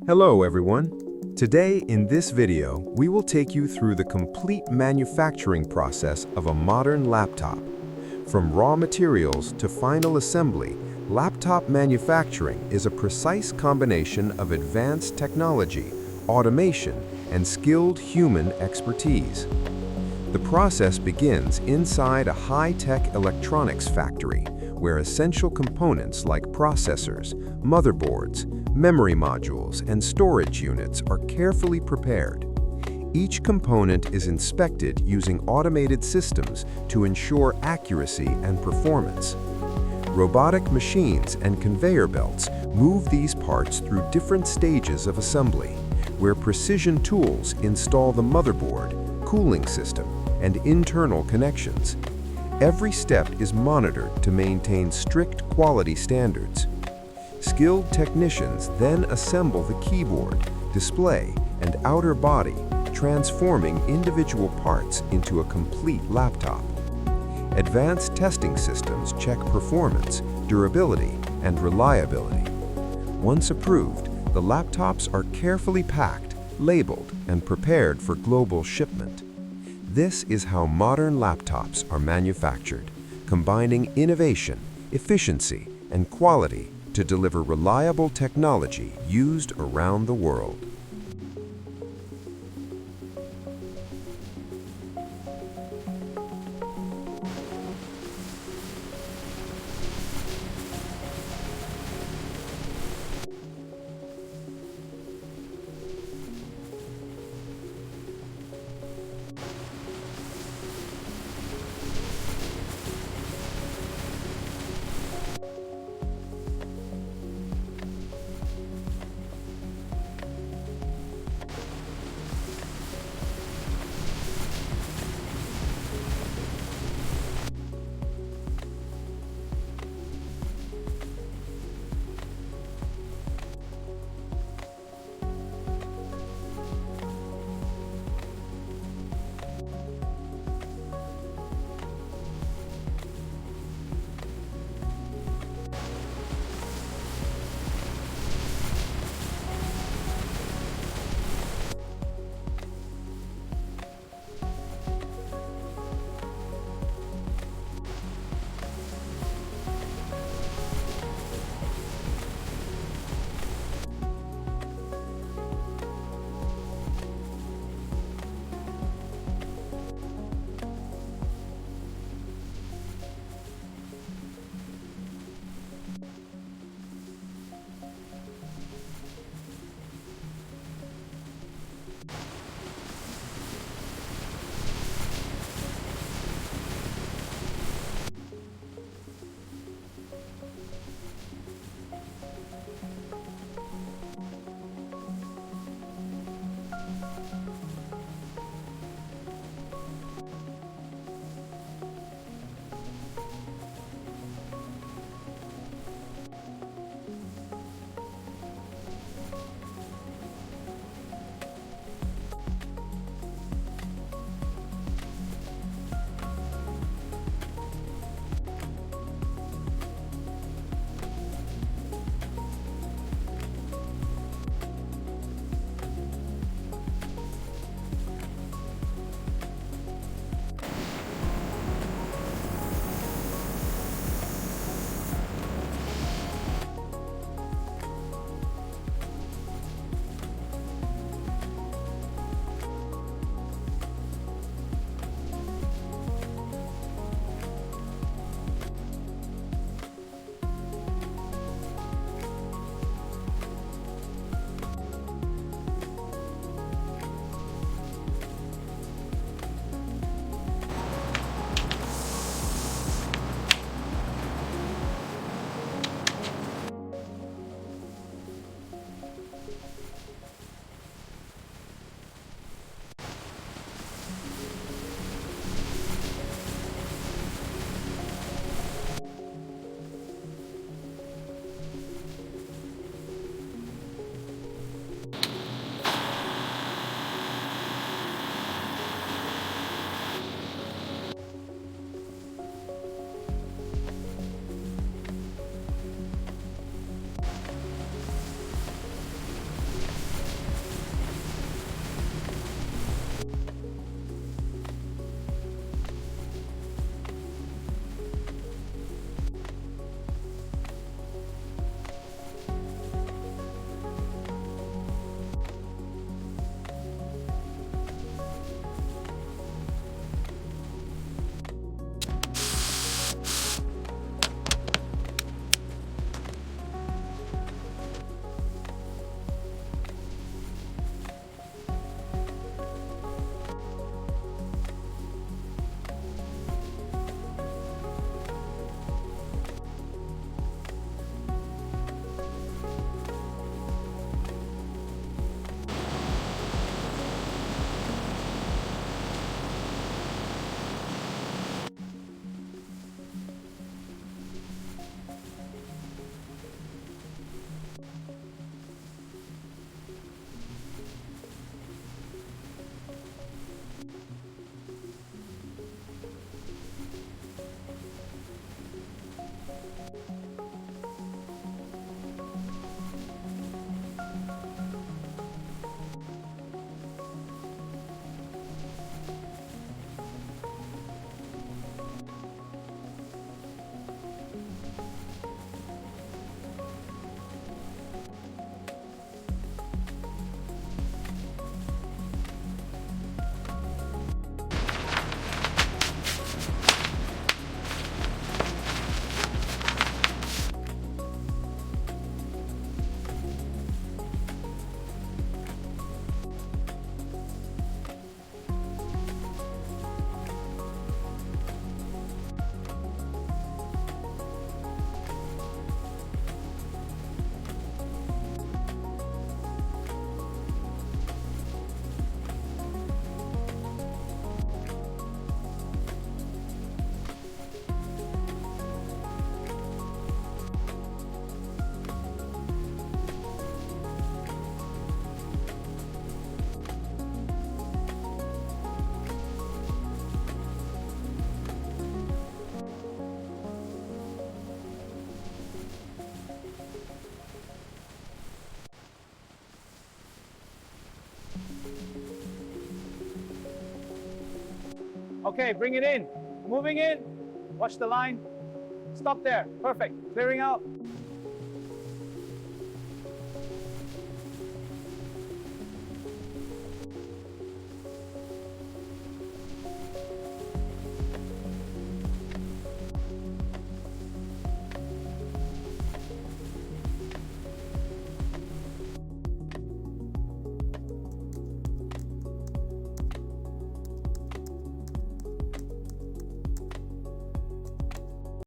Hello everyone. Today in this video, we will take you through the complete manufacturing process of a modern laptop. From raw materials to final assembly, laptop manufacturing is a precise combination of advanced technology, automation, and skilled human expertise. The process begins inside a high-tech electronics factory, where essential components like processors, motherboards, memory modules, and storage units are carefully prepared. Each component is inspected using automated systems to ensure accuracy and performance. Robotic machines and conveyor belts move these parts through different stages of assembly, where precision tools install the motherboard, cooling system, and internal connections. Every step is monitored to maintain strict quality standards. Skilled technicians then assemble the keyboard, display, and outer body, transforming individual parts into a complete laptop. Advanced testing systems check performance, durability, and reliability. Once approved, the laptops are carefully packed, labeled, and prepared for global shipment. This is how modern laptops are manufactured, combining innovation, efficiency, and quality to deliver reliable technology used around the world. Okay, bring it in. Moving in. Watch the line. Stop there. Perfect. Clearing out.